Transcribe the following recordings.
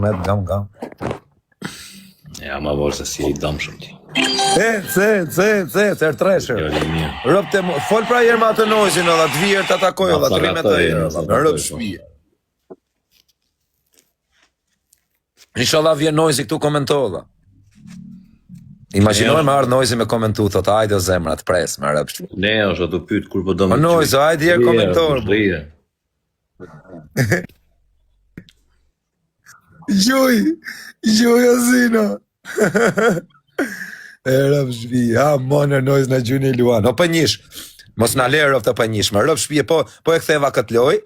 Ahmet, gam. Ja, ma vorë se si e I dam shumë ti. Të rëtresher. Rëpte, fol pra jerë ma të nojzin, dhe të vjerë të atakoj, dhe të rime të jerë, në rëpë shpije. Inshallah vjen nojzi këtu komentolla. Imagjinojmë ardh nojzi me komentu, thot ajde o zemra të pres me rëpë shpije. Ne, është të pyt kur po do me nojzo, ajde jerë komentor. Gjuj azina. E rëpë shpije, monë nojz në gjuni luan. O për njësh, mos në lerë të për njësh, më rëpë shpije, po e ktheva këtë loj,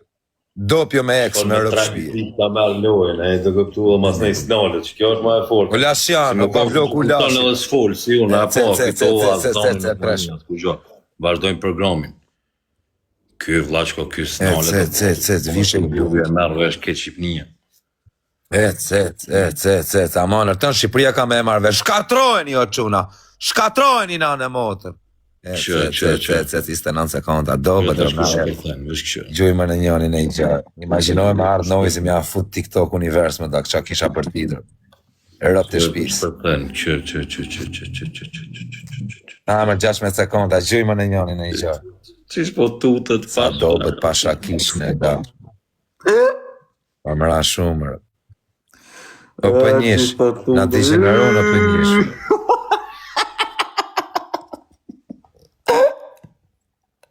dopjo me eks në rëpë shpije. Ta merë lojën, e të këptu o mas në isnalët, që kjo është ma e folë. O lasjan, o pa vlok u lasjan. Në dhe s'folë, si unë, e po, këto vazhdojmë programin. Ky vlaqko, ky s'nalët. Vishe më Juve e merë vesh këtë Shqipnia. Amanër, të në Shqipëria ka me e marrë vesh. Shkatrojeni o quna, shkatrojeni na në motër. Iste 9 sekonda, do bëtë gjujme në njënin e I gjarë. Imaginojme ardhë nojzi mja fut TikTok univers me da këqa kisha për titër. E rëp të shpis. Amër 16 sekonda, gjujme në njënin e I gjarë. Qish po tutët pasha. Sa do bëtë pasha kishën e da. Pa mëra shumë. O për njësh, na t'i gjeneron o për njësh.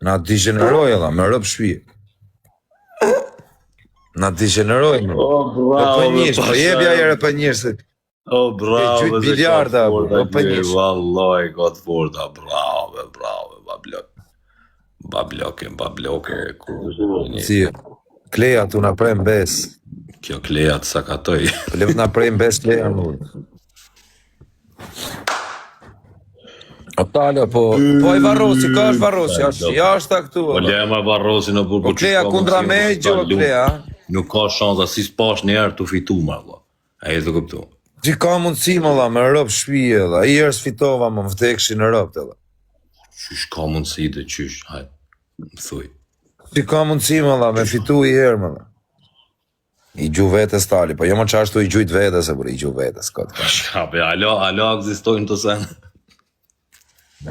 Na digeneroj edhe, me rëpë shpije. Na digeneroj, me. O për njësh, po jebja jere për njësh. O bravo, e gjujt biljarda, o për njësh. Vallaj, Godforda, bravo, babloke. Si, Kleja tu na prem bes. Kjo Kleja të sakatoj. Lev na prem bes Kleja në O talo, po I Varrosi, ka është Varrosi, jashtë ta këtu. Po lema Varrosi në burë. Po Kleja kundra me gjo, Kleja. Nuk ka shansa, si s'pash njerë të fitu ma, vla. A e të këptu. Që ka mundësi, më la, me rëpë shpije, dhe. I erës fitova, më vdekshi në rëpë, dhe. Qysh ka mundësi dhe qysh, hajtë, më thuj. Që ka mundësi, më la, me fitu I erë, më la. I gju vetës tali, po jo më qashtu I gjujt vetës, e bërë I gju vetës, këtë. Shkape, alo egzistojnë të sen.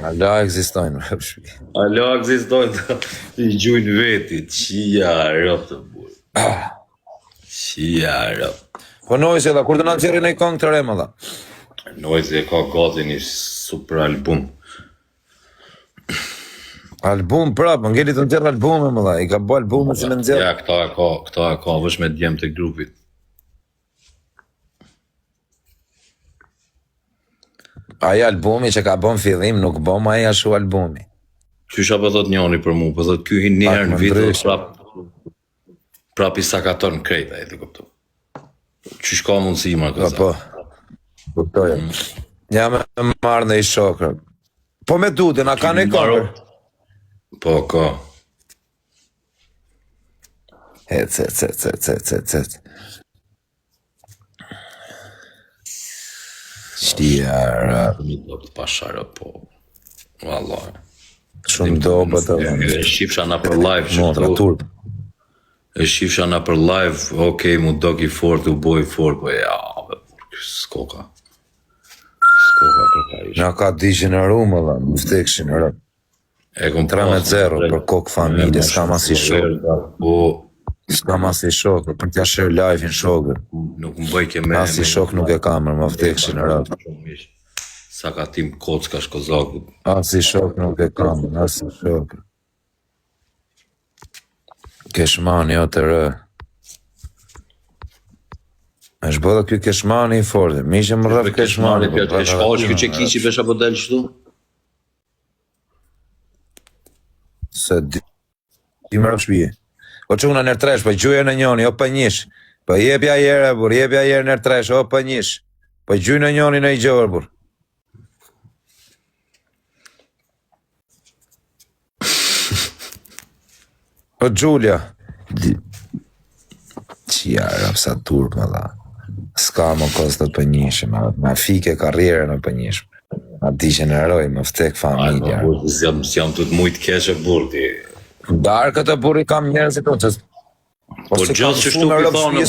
Alo egzistojnë, rëpë shpije. Alo egzistojnë të I gjujnë vetit, qia rëpë të burë. Qia rëpë. Po nojzi edhe, kur të nga gjeri në I kongë të remë, dhe? Nojzi e ka gati një super album. Album prapë, më ngellit të nxerë albume më dha, I ka bo albume si me nxerë. Ja, këta e ka, vësh me djem të grupit. Aja albumi që ka bon fillim, nuk bon ma aja shu albumi. Qysha për thot njoni për mu, për thot kyhin njerë në vitë, prap I sakaton në krejta, e të këptu. Qysh ka mundësi ma kësa. Po, kuptoja. Ja me marrë në I shokër. Po me dute, na ka në I kokër. Po, ka. Cet. Shtia, Pasharë, po. Vallaj. Shumë do, bëtë. E shifsha na për live që Motra, turp. E shifsha na për live, okej, mu doki fort, u boj fort, po ja, s'koka kërka ishë. Na ka digeneru më dhe, më vdekshin, rë. E kom 3-0 për kokë familje, s'ka ma si shokë. Po, s'ka ma si shokë, për t'ja shërë live-in shokër. Nuk më bëj ke me. Ma si shokë nuk e kamër, më vdekshin, rë. Sa ka tim kocka shkozakut. A si shokë nuk e kamër, a si shokë. Keshmani, o të rë. është bëdhe kjo keshmani I forte, mi që më rrëf keshmani. E shkosh kjo që kiqi pesha po del qëtu? Se di më rrëf shpije. Po që una nër tresh, po gjuje në njoni, o për njësh. Po jepja jere, bur, jepja jere nër tresh, o për njësh. Po gjuj në njoni në I gjorë, bur. O Gjulia. Qia rrëf sa turp më dha. Ska më kostet për njëshme, ma fike karriere në për njëshme. Ma digeneroj, më vtek familja. Jam të të mujtë keshe burti. Darë këtë burri kam njerëzit o që... Po gjithë që shtu këthanë,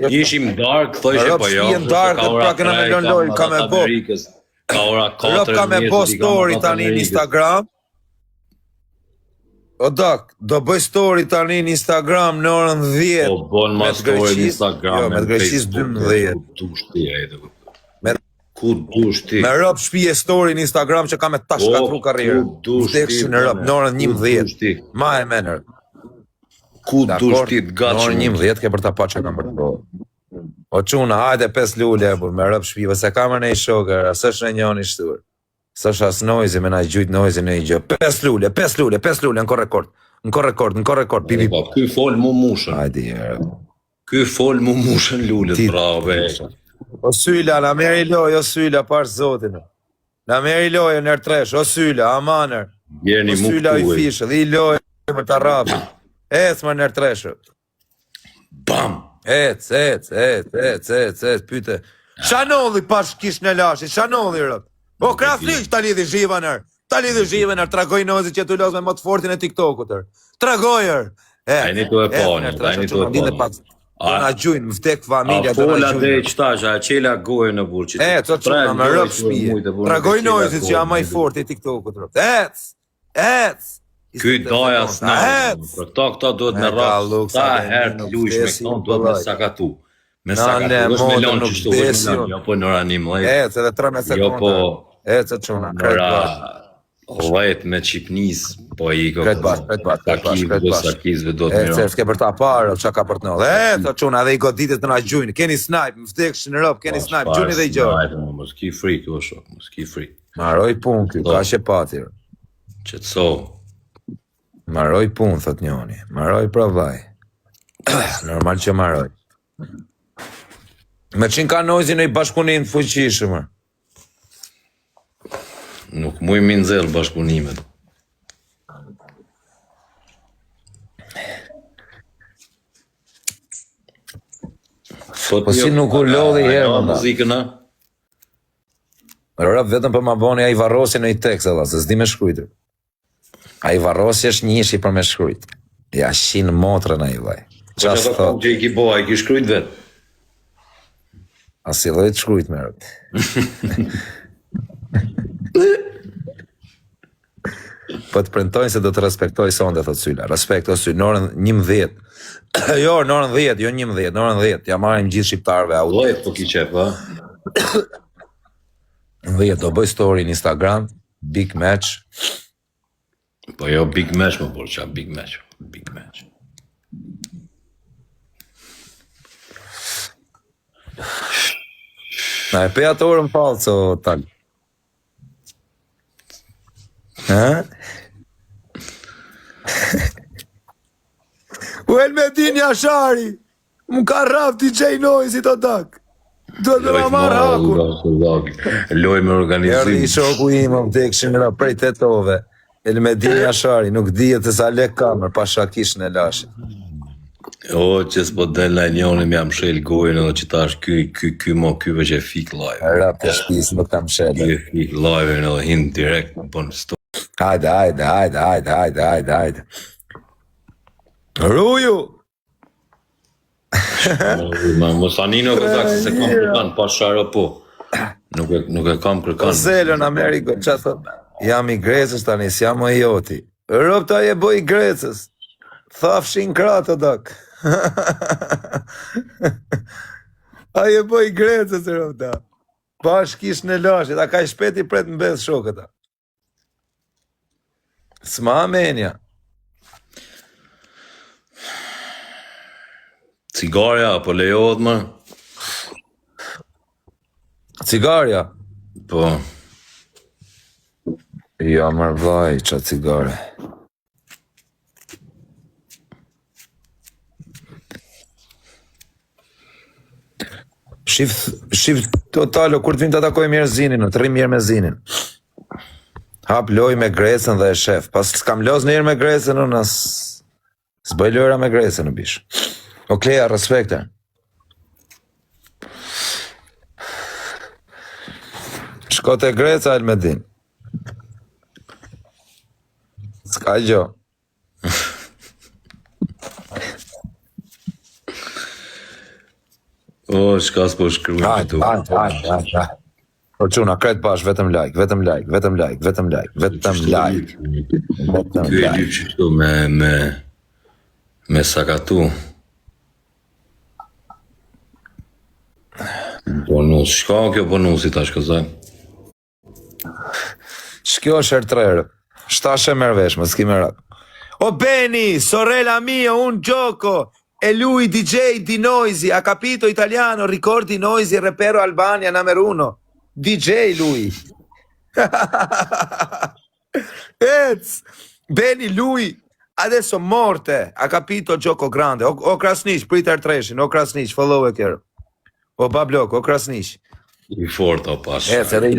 Ishim dark, thojshe po jo. Dark, pra këna me lën lojë, ka me bo. Ka ora 4 ka me bo story tani në Instagram. O dak, do bëj story tani në Instagram në orën 10. Po bon ma story në Instagram. Jo, me të Greqis 12. Ku dush ti, ku dush ti. Me rëp shpije story në Instagram që ka me ta shkatru karrierën. Vdekshin në rëp në orën 11. Ma e menër. Ku dush ti të gatshëm. Në orën 11 ke për ta pa që kam për të po. O quna, hajde 5 lule, me rëp shpije, se kamer në i shokër, asë është në njën i shtur. Së është asë noizi, me na i gjujt noizi në i gjë. 5 lule, në korrekord, pipi. Ky fol mu mushën. Hajde, Ky fol mu mushën lule, brave. O syla, na meri loj, o syla, pash zotin. Na meri loj, nër tresh, o syla, amaner. Jerni mu syla i fishë, dhe i loj, më të rapi. Ec, më nër treshë. Bam! Ec, pyte. Shanolli pash kish në lashi, shanolli rëp. O, kraflish, ta lidhi zhivanër. Tragoj nozi që tu los me më të fortin e TikTokut. Tragojër. Ajni tu e poni. Na gjujnë, më vdek familja. A fola dhe i qtasha, a qela gojë në burqit. Co quna, me rëp shpije. Tragoj nozi që jam maj fort i TikTokut. Ec. Ky doja s'na. Për këta duhet me rrasë. Ta herë të lujsh me këton, duhet me sakatu. Me sakatu, është me lonë që shtu, është me lonë, jo po nëra 11. Ec, edhe 13 sekonda. Jo po... Ec, quna, nëra... Lajt me qipnis, po i ko... Kret bash. Sakizve do të miron. Ec, s'ke për ta parë, qa ka për të nëllë. Ec, quna, dhe i goditit të na gjujnë. Keni snipe, më vdekshin në rëp, keni snipe, gjujnë dhe i gjojnë. Mos ki frik, o shok, mos ki frik. Maroj pun, ka she patir. Qetso. Maroj pun, thot njoni. Maroj pravaj. Normal që maroj. Me qenë ka nojzi në i bashkunin të fuqishë, mërë. Nuk muj mi nëzellë bashkunimet. Po si nuk u lodhi herë, mënda. Muzikën, a? Rëp vetëm për ma boni a i varrosi në i tekst, edhe, se s'di me shkrujtë. A i varrosi është njëshi për me shkrujtë. Ja shinë motrën a i vaj. Po që të kom që i ki bo, a i ki shkrujtë vetë? A si dhe të shkrujtë me rëp. Po të premtojnë se do të respektoj sonde, thot syla. Respekt o syla, në orën 11. Jo, në orën 10, jo 11, në orën 10. Ja marim gjithë shqiptarve audio. Lojt po ki qep, ha? Në 10, do bëj story në Instagram, big match. Po jo, big match më por, qa big match. Big match. Na e pe atë orën falë, so talë. Ha? U Elmedin Jashari më ka rraf DJ Noise i të dak. Do të më marrë hakur. Loj me organizim. Erdi i shoku im, më vdekshin nga prej tetove. Elmedin Jashari, nuk dijet e sa lek kamer, pa shakish në lashit. O, që s'po del në njoni me jam shel gojnë edhe që ta është ky mo kyve që e fik live. Rap të shpis nuk kam shel. Ky e fik live edhe hinë direkt në bënë story. Hajde. Ruju! Mos anino këtak se kam kërkan, pa shara po. Nuk e kam kërkan. Zelën Ameriko, që thot? Jam i Grecës tani, s'jam o joti. Ropta je boj i Grecës. Thafshin kratë, dak. A je boj i Grecës, ropta. Bashkish në lashit, a ka i shpeti pret në bez shokëta. S'ma amenja. Cigarja, apo lejohet më? Cigarja? Po. Ja, mërë vaj, qa cigare. Shif totalo, kur të vinë të atakoj mirë zinin, të rrim mirë me zinin. Hap loj me Grecën dhe e shef. Pas s'kam los njërë me Grecën, unë s'bëj lojra me Grecën në bish. O Kleja, respekte. Shko të Greca, Elmedin. S'ka gjo. O, shka s'po shkruajnë Hajde, hajde. O quna, kretë bash, vetëm like. Ky e lyp që këtu me sakatu. Bonus, shka kjo bonusi tash këzaj? Shkjo është herë trerë. Shtashe merë vesh, më s'ki merak. O Beni, sorella mia, un gioco. E lui DJ di Noisy, ha capito italiano, ricordi Noisy, repero Albania, numero 1. DJ lui. Beni lui, adesso morte, ha capito gioco grande. O Krasnish, Pritar Treshin, o Krasnish, follow e kjerë. O Bablok, o Krasnish. I fort o pas. Edhe i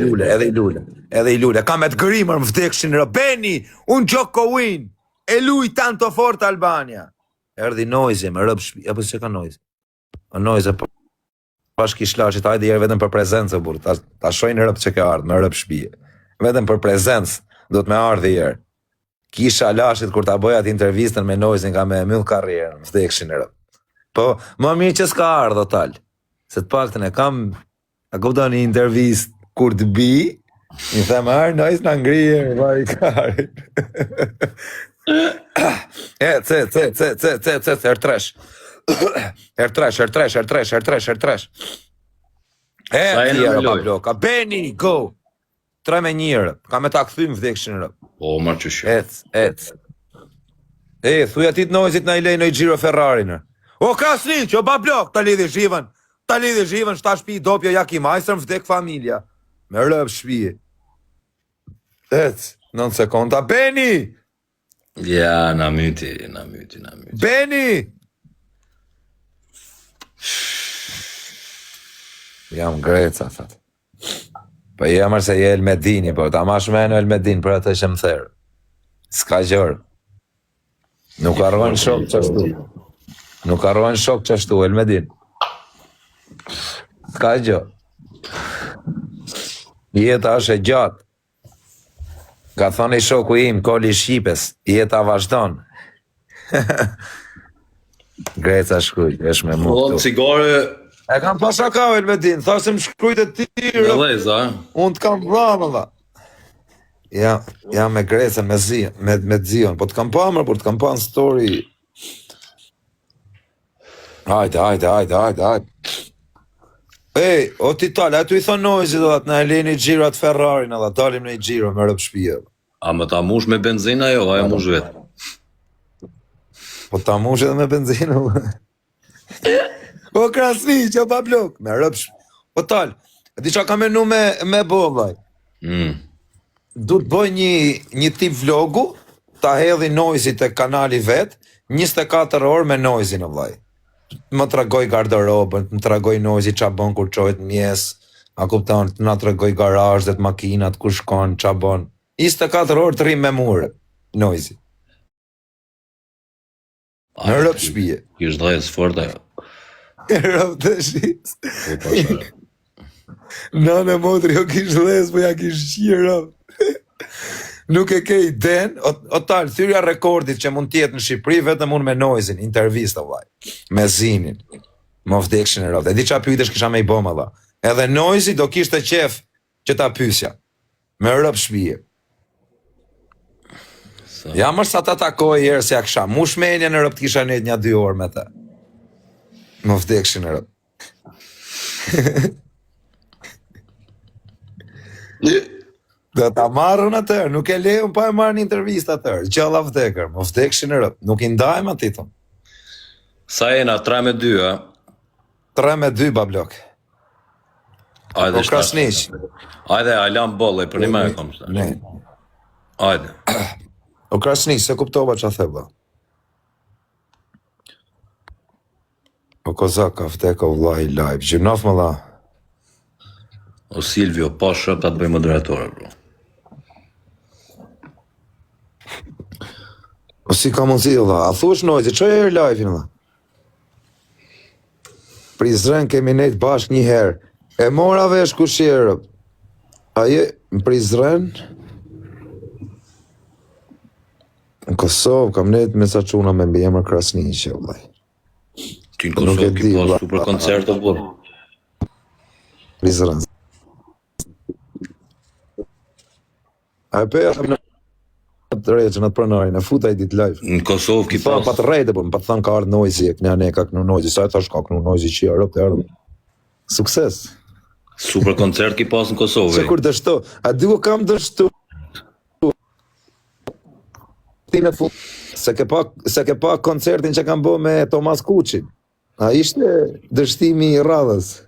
lule. Ka me të grimër më vdekshin rë. Beni, un gioco win. E lui tanto forte Albania. Erdi Noisy, me rëpë shpi. Apo që ka Noisy? O Noisy, pash kishlashit, hajde jere vetëm për prezencë, burë. Ta shojnë rëpë që ka ardhë, me rëpë shpi. Vetëm për prezencë, do të me ardhë jere. Kisha lashit, kur ta boja të intervistën me Noisy, nga me myllë karrierën, më vdekshin rëpë. Po, më mirë që s'ka ardhë, o talë. Se të pak të ne kam, a kupta një intervist kur të bi, një themë arë, Noisy në ngrije, vari karit. Hertresh. Tjera pa bloka. Beni, go. 3-1, ka me ta këthym vdekshin rë. O, marë që shë. Thuja ti të Noisy na i lej në i Giro Ferrari në. O, Krasniq, o ba blok, ta lidhi zhivën, shta shpi dopjo jaki majstër më vdek familja. Me rëp shpije. 9 sekonda. Beni! Ja, na myti. Beni! Jam greca, thët. Po jamër se je Elmedini, po ta mash me në Elmedin, për atë që më therë. Ska gjërë. Nuk arrojnë shok qashtu. Elmedin. Ska gjërë. Jeta është e gjatë. Ka thoni shoku im, Koli Shqipes, jeta vazhdon. Greca shkruj, esh me mu këtu. O, cigare... E kam pasha ka o Elmedin, thasëm shkrujt e tira. Me leza, unë të kam vramë, dha. Ja me Greca, me Zion, po të kam pamër, po të kam pa në story. Hajde. Ej, o ti talë, aty i thonë Noisy do atë, na e leni Gjirat Ferrari, në dhe talim në i Gjiro, me rëpë shpije. A më ta mush me benzina jo, a e mush vetë? Po ta mush edhe me benzina. O Krasniq, o pa blok, me rëpë shpije. O talë, e di qa ka menu me bollaj. Du të bëj një tip vlogu, ta hedhi Noisy të kanali vetë, 24 orë me Noisy në vlaj. Më tregoj garderobën, më tregoj Noisy qa bon kur qojt mjes, a kupton, na tregoj garazhet, makinat, ku shkon, qa bon. 24 orë të rrim me mure, Noisy. Në rëpë shpije. Kish dhejës fort ajo. Rëpë të shis. Nane motri, o kish dhejës, po ja kish qirë rëpë. Nuk e ke i den, o talë, thyrja rekordit që mund tjetë në Shqipëri, vetëm unë me Noisyn, intervista, vaj, me Zinin, më vdekshin e rëvë, e di qa pytesh kisha me i boma, dha, edhe Noisy do kishte qef që ta pysja, me rëpë shpije. Ja mërë sa ta takoj e jerë se ja kësha, mu shmenja në rëpë të kisha njët një 2 orë me te, më vdekshin e rëpë. Dhe ta marrën atër, nuk e lejën pa e marrë një intervist atër, gjalla vdekër, më vdekshin e rëpë, nuk i ndajmë atitëm. Sa jena, 3-2, a? 3-2, bablok. O Krasniq. Ajde, alam bolle, për një me e kom shtë. Ne. Ajde. O Krasniq, se kuptova që a theba. O Kozak, ka vdeka u vlaj live, gjinof më la. O Silvio, pa shëp të bëj moderatore, bro. O si ka mundësi, dha, a thush Noisy, që e live-in, dha? Prizren kemi nejtë bashkë një herë, e mora vesh ku shirë. A je, në Prizren? Në Kosovë, kam nejtë me sa quna me mbi emër Krasniq, vëllaj. Ti në Kosovë ki pasu për koncerto, bro. Vizërën. A e peja në të rejë që në të pranari, në futa i ditë live. Në Kosovë ki Pa pas të rejtë, po, më pa të thënë ka ardhë nojzi, e këne ane ka kënu nojzi, sa e thash ka kënu nojzi që i arëp të ardhë. Sukses. super koncert ki pas në Kosovë. Që kur dështo, a duo kam dështu. Se ke pa koncertin që kam bo me Tomas Kuqin. A ishte dështimi i radhës.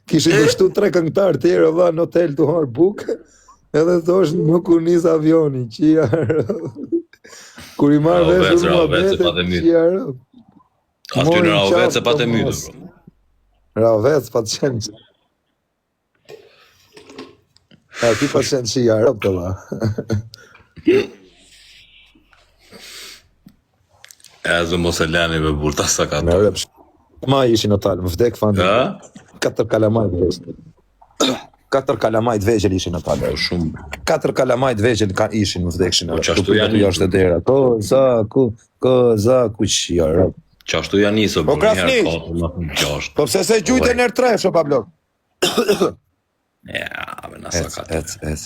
Kishin dështu 3 këngëtar tjerë, valla në hotel të harë buk, edhe thosh nuk u nis avioni, që i arë. Kur i marrë vesh mua bete, që i arë. Aty në Ravec se pa të mytë, bro. Ravec pa të qenë që. Aty pa qenë që i arë, të la. Ezë mos e leni me burta sa ka Me të. rëpsh. Ma ishin në talë, më vdek fanë. Ha? 4 kalamajt vegjel. 4 kalamajt vegjel ishin në talë. Shumë. 4 kalamajt vegjel ishin, më vdekshin. Po, qashtu janë jashtë e dera. Ko, za, ku që jarë. Qashtu janë nisë, Po, bro, Krafni! njëherë 4, më thëmë 6. Po pse se gjujte nër 3, sho pa blok. Ja, me nasa ka të. Ec.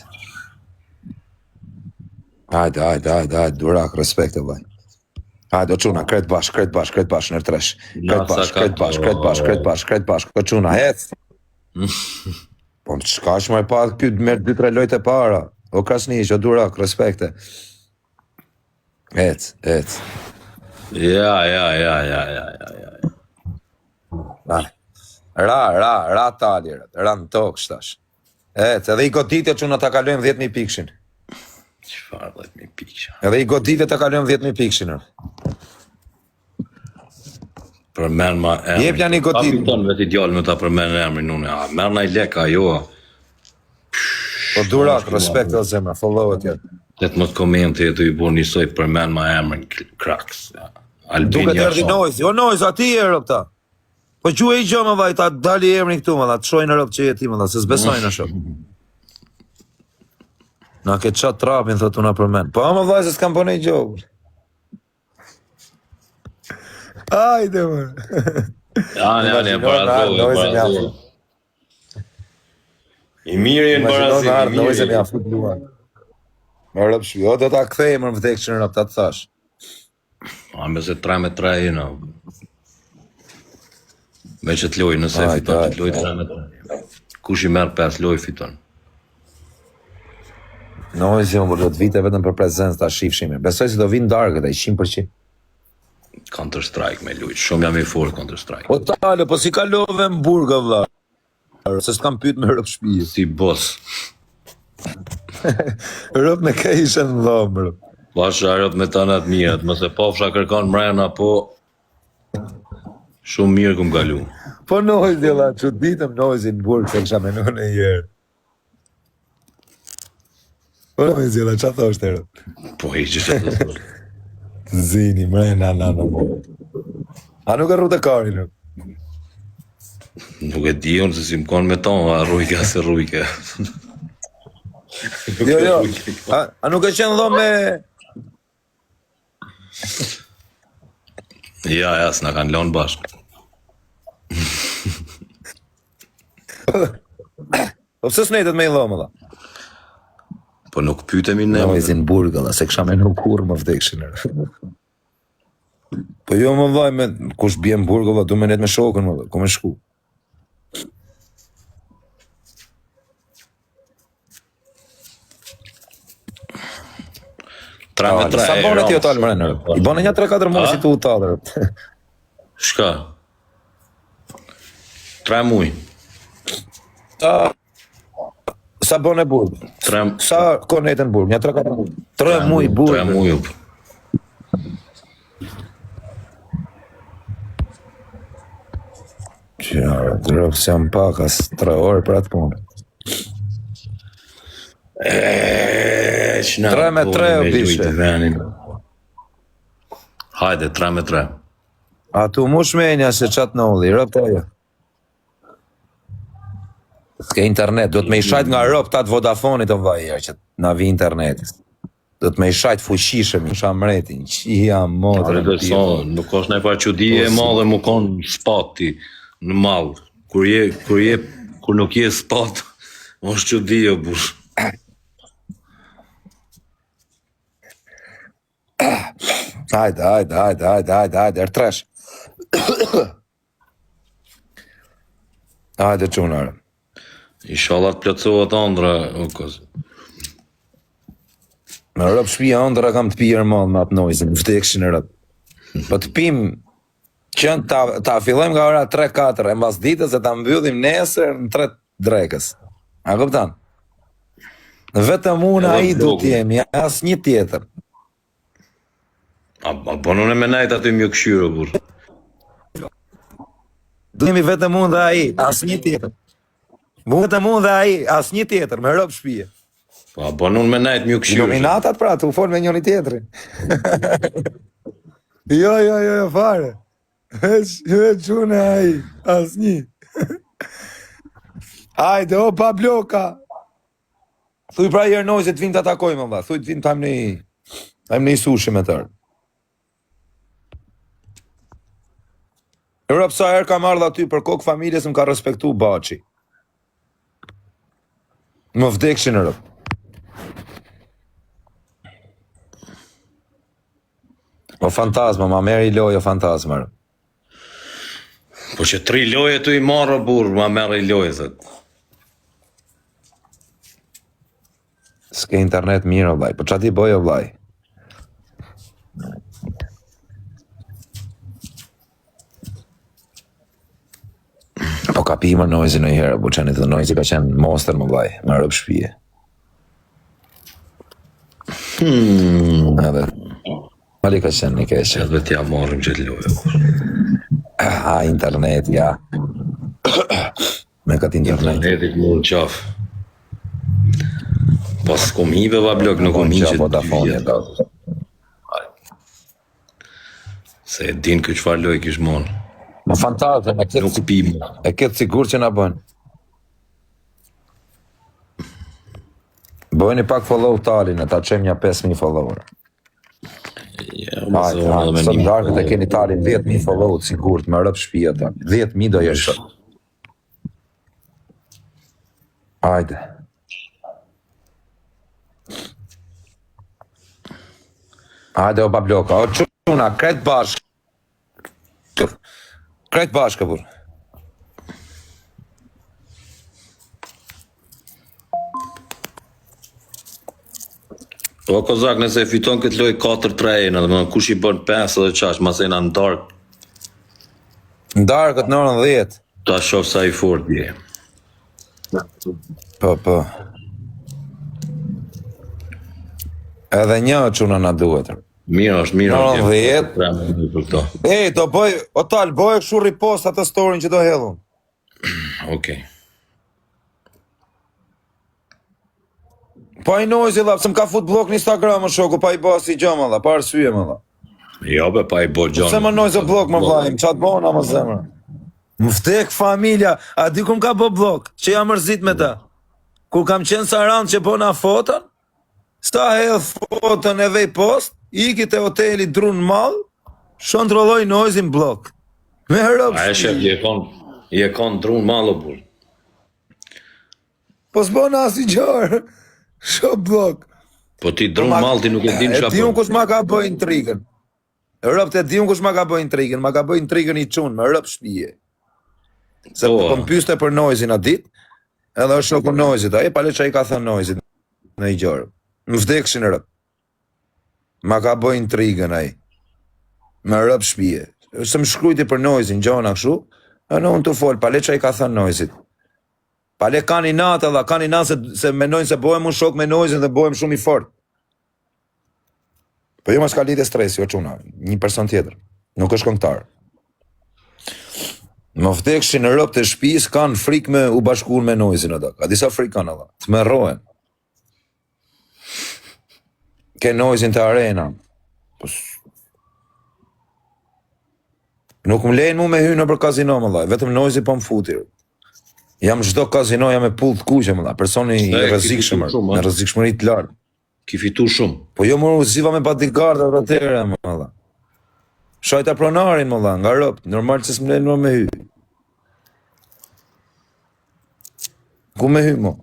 Hajde, durak, respekt e vaj. Hajde, o quna, kret bash, nër 3. Kret bash, o quna, ec. Po në qka është më e pa këtë merë 2-3 lojt e para. O Krasniq, o durak, respekte. Ec. Ja. Ra talirët, ra në tokë shtash. Edhe i goditje që në ta kalojmë 10.000 pikshin. Qëfar 10.000 pikësha? Edhe i goditje ta kalojmë 10.000 pikshin. Përmen ma emrin. Jep janë i godit. Kapiton vetë ideal me ta përmen emrin une. A, merr na i leka, jo. Po durak, respekt o zemra, follow it jetë. Të më të komente e të i bu njësoj përmen ma emrin Kraks. Duke të erdi nojzi, o nojzi, ati e rëp ta. Po gju e i gjo më vaj, ta dali emrin këtu më dha, të shojnë rëp që jeti më dha, se s'besojnë në shok. Na ke qatë trapin, thot una për men. Po më vaj, se s'kam bëne i gjo. Ajde, më. Janë, barazohë. I mirë e në barazim, i Nojzi mirë. ja fut luan. Më rëp shpi, o do ta kthej më vdek që në rëp, ta të thash. A me se 3-3 e në. Me që të loj, nëse Ajde, fiton, që ajde, të loj 3-3. Kush i merë 5 loj fiton. Nojzi më do të vite vetëm për prezencë ta shifshime. Besoj se do vinë dargët e 100%. Counter Strike me lujt, shumë jam i fort Counter Strike. Po tale, po si kalove në burga, vla. Se s'kam pyet me rëp shpije. Si boss. Rëp me ka ishe në dhomë, rëp. Pasha arët me të anët mirët, mëse pafsha kërkon mrena, po shumë mirë këm kalu. Po nojzi, la, që ditëm nojzi në burg, se kësha menu në jërë. Po nojzi, la, që thosht e rëp? Po i që të të Zini, mrena, na. A nuk e rrute karin, rëp? Nuk e di unë se si më konë me tonë, a rujke se rujke. Jo. A nuk e qenë dhomë me... Ja, s'na kanë lonë bashkë. Po pse s'nejtet me i dhomë, la? Po nuk pytemi ne. Nojzi në burg, la, se kësha menu kur më vdekshin, rëp. Po jo më vaj me... Kush bje në burg, la, du me net me shokën, më vaj, ku me shku. Sa bone ti o talë mrenë, rëp? I bone një 3-4 muaj si tu u talë, rëp. Shka? 3 muj. Sa bone burg? Sa konetën burg? Një 3-4 muaj? 3 muaj burg. 3 muj. Qarë, të rëpë se jam pakas 3 orë për atë punë. 3 me 3 o bishe. Hajde, 3 me 3. A tu mu shmenja se qatë në ulli, rëpë të ajo. S'ke internet, do të me i shajt nga rëpë tatë Vodafonit o vajja, që na vi internetit. Do të me i shajt fuqishëm, i shamretin, që jam modrë. Nuk është ne pa që di e madhe mu konë spati në malë. Kur nuk je spat, është që di o burr. Hajde, ertresh. Hajde, qunare. Inshallah të plotësohet ëndra, o koz. Në rëp shpia ëndra kam të pirë madhë me atë nojzën, më vdekshin në rëp. Po të pim, që ta fillojmë nga ora 3-4, e mbas ditës e ta mbyllim nesër në 3 drekës. A këptan? Vetëm unë a i du t'jemi, as një tjetër. A bënon e me najt aty mjë këshyro, burr. Du jemi vetëm unë dhe a i, as një tjetër. Vetëm unë dhe a i, as një tjetër, me rëp shpije. Po a bënon me najt mjë këshyro. Nominatat pra, të u folë me njëri tjetërin. Jo, fare. Veç unë a i, as një. Hajde, o pa bloka. Thuj pra jërë nojë se të vinë të atakojmë, më thuj të vinë të hajmë në i sushi me tërë. Rëp sa herë kam ardhë aty për kokë familjes më ka respektu baci. Më vdekshin rëp. O fantazma, ma meri lojë o fantazma rëp. Po që 3 loje të i marrë, burr, ma merë i loje, thët. S'ke internet mirë, o vlaj, po qa ti boj, o vlaj? Po ka pi më nojzi në i herë, bu qenit dhe nojzi ka qenë monster, më vlaj, më rëp shpije. Edhe, mali ka qenë një keqe. Edhe t'ja marrim që t'loje, burr. Internet, ja. Me këtë internet. Internetit mund qaf. Pas kom hive va blok, nuk kom hive që t'vijet. Se e din këtë qfar loj kish mon. Më fantazme, Nuk pim. e këtë sigur që na bën. Bëjni pak follow talin, e ta qem një 5.000 follower. Ja, më zonë edhe me Sot një. ndarkët e keni talin 10.000 follow sigur të me rëp shpia ta. 10.000 do jesh. Hajde. Hajde o babloka, o quna, krejt bashkë. Krejt bashkë, burë. O kozak, nëse e fiton këtë loj 4-3, edhe më kush i bën 5 edhe qash, mas e në ndark, Ndarkët në orën 10. ta shof sa i fort je. Po. Edhe një quna na duhet. Mirë është, mirë Në është. orën 10. Për këto. Do bëj, o tal, bëj kështu ripost atë storin që do hedhun. Okej. Pa i nojzi, la, se m'ka fut blok në Instagram më shoku, pa i basi gjama, la, pa arsye, më, la. Jo, be, pa i bo gjonë. Se më nojzi blok, më vlajim, qatë bona, më zemra. Më vdek familja, a di kum ka bo blok, që jam mërzit me ta. Kur kam qenë Sarand që bona fotën, sta hedh fotën e vej post, iki te hoteli drun mall, shkontrolloj nojzin blok. Me rëpsh. A e shef, je kon drun malo, burr. Po s'bona as i gjarë, shko blok. Po ti drun mal, ti nuk e din E çka di unë bën. kush ma ka bëj intrigën. Rëpt e di unë kush ma ka bëj intrigën, ma ka bëj intrigën i qunë, me rëp shpije. Se Po. po më pyste për nojzin a dit, edhe është shoku nojzit, a e pale që i ka thënë nojzit në i gjarë. Më vdekshin rëp. Ma ka bëj intrigën a i. Me rëp shpije. Se më shkrujti për nojzin, gjona këshu, e në unë të folë, pale që i ka thënë nojzit. Pale kanë i natë, edhe kanë i natë se menojnë se bohem unë shok me nojzin dhe bohem shumë i fort. Po jo ma s'ka lidhje stresi, o quna, një person tjetër, nuk është këngëtar. Më vdekshin në rëp të shpis, kanë frikë me u bashkuar me nojzin o dak. A disa frikë kanë alla, të me rohen. Ke nojzin të arena. Nuk më lejnë mu me hy në për kazino, më dhaj, vetëm nojzi po më futir. Jam çdo kazino, jam e pull të kuqe, më dhaj, personi i rrezikshëm, me rrezikshmëri të lartë. Ki fitu shumë. Po jo më ziva me bodyguard dhe rëtere, më dhaj. Shajta pronarin, më dhaj, nga rëpt, normal që s'më lejnë me hy. Ku me hy, mo?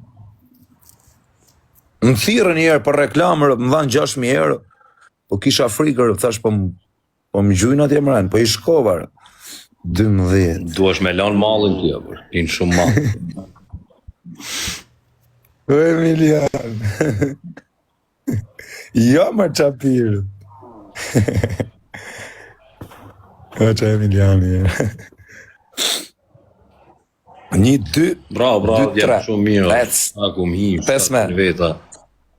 Më thirrën një herë për reklamë, më dhanë 6.000 euro. Po kisha frikë, thash po më gjujnë atje mërën, po I shkova. 12. Duash me lanë mallin tja, për. Pinë shumë mall. O Emilian. Jo, më qapirë. O që Emiliani. 1, 2, Bravo, 2, 3. shumë mirë. Lec. Aku më hi, 15. veta.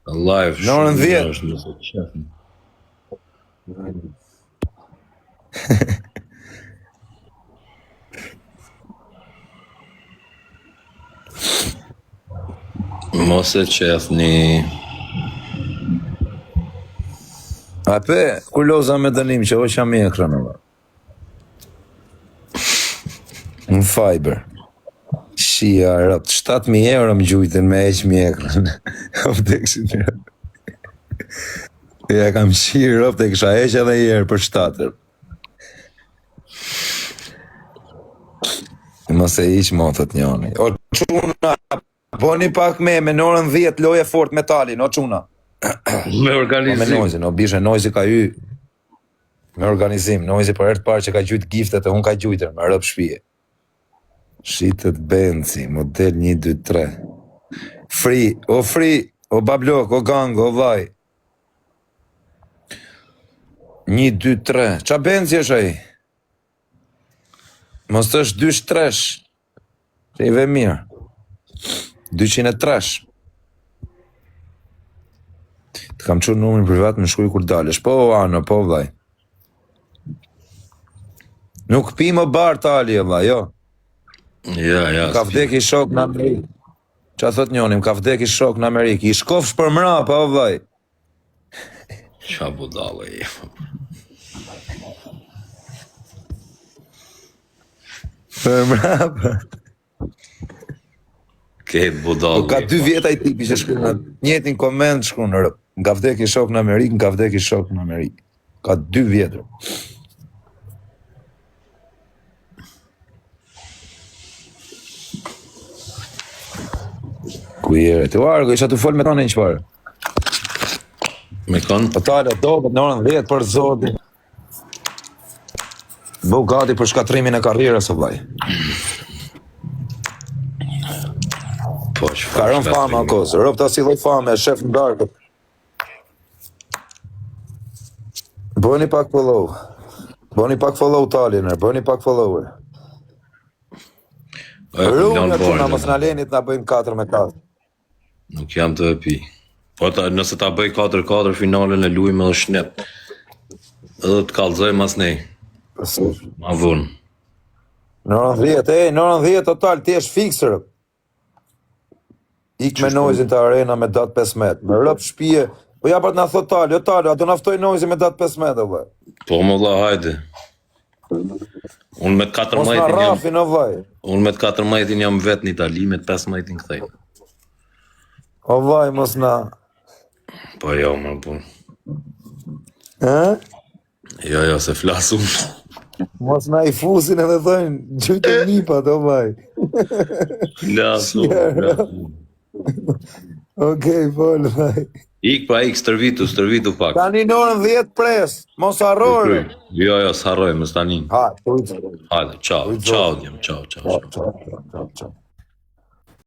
Live, Në orën 10. është nëse të shefën. Mos e qefni. Ape, ku loza me dënim që o që mi ekran në fiber. Shia, rëpt, 7.000 euro më gjujtën me eq mi ekran. Ja kam shirë rëpt e kësha eq edhe I erë për 7. Mos e iq motët njoni. O quna, boni pak me në orën 10 loje fort metalin, o quna. Me organizim. Me nojzin, o bishe, nojzi ka hy. Me organizim, nojzi për herë të parë që ka gjujt giftet e unë ka gjujtër, me rëp shpije. Shitët Benci, model 1, 2, 3. Free, o bablok, o gang, o vaj. 1, 2, 3. Qa Benci është aji? Mos të është 2-3. Që I ve mirë. 203. Të kam qurë numrin privat më shkuj kur dalesh. Po, ano, po, vaj. Nuk pi më bar tali, vaj, jo. Ja. Ka vdek I shok në Amerikë. Qa thot njonim, ka vdek I shok në Amerikë. I shkofsh për mra, po, vaj. Qa budale I. Për mra, po. Ketë budale. Po ka 2 vjeta I tipi që shkru në njëtin koment shkru në rëp. Nga vdek I shok në Amerikë, nga vdek I shok në Amerikë. Ka 2 vjetër. Ku jere, të vargo, isha të fol me tonë një qëparë. Me kanë? Po talë, dobet në orën 10 për zotin. Bo gati për shkatrimin e karrierës, o vlaj. Po, që Ka rën fama akos, rëp ta si dhoj fame, shef në darkët. Bëni pak follow. Bëni pak follow taliner, bëni pak follower. Rrunë në tuna, mos në lenit në bëjmë 4-4. Nuk jam të pi. Po nëse ta bëj 4-4 finalen e lujme dhe shnet. Edhe të kallëzoj mas nej. Ma vunë. Në orën 10, në orën 10 total, ti është fiksër. Ik me nojzin të arena me datë 15. Me rëp shpije, po ja për të nga thot tali, a do naftoj nojzin me datë 15, o vaj. Po më dha, hajde. Unë me 14 Mos në rafin, o vaj. Unë me 14 jam vetë në Itali, me 15 këthej. O vaj, mos na... Po jo, më po. E? Jo, se flasu. Mos na I fusin edhe dhojnë, gjujtë nipat, o vaj. Flasu. Okej, fol, vaj. Ik stërvitu pak. Tani në orën 10 pres, mos harrore. Jo, s'harroj, më stanin. Ha, të ujtë. Hajde, ciao, ciao, ciao. Ciao.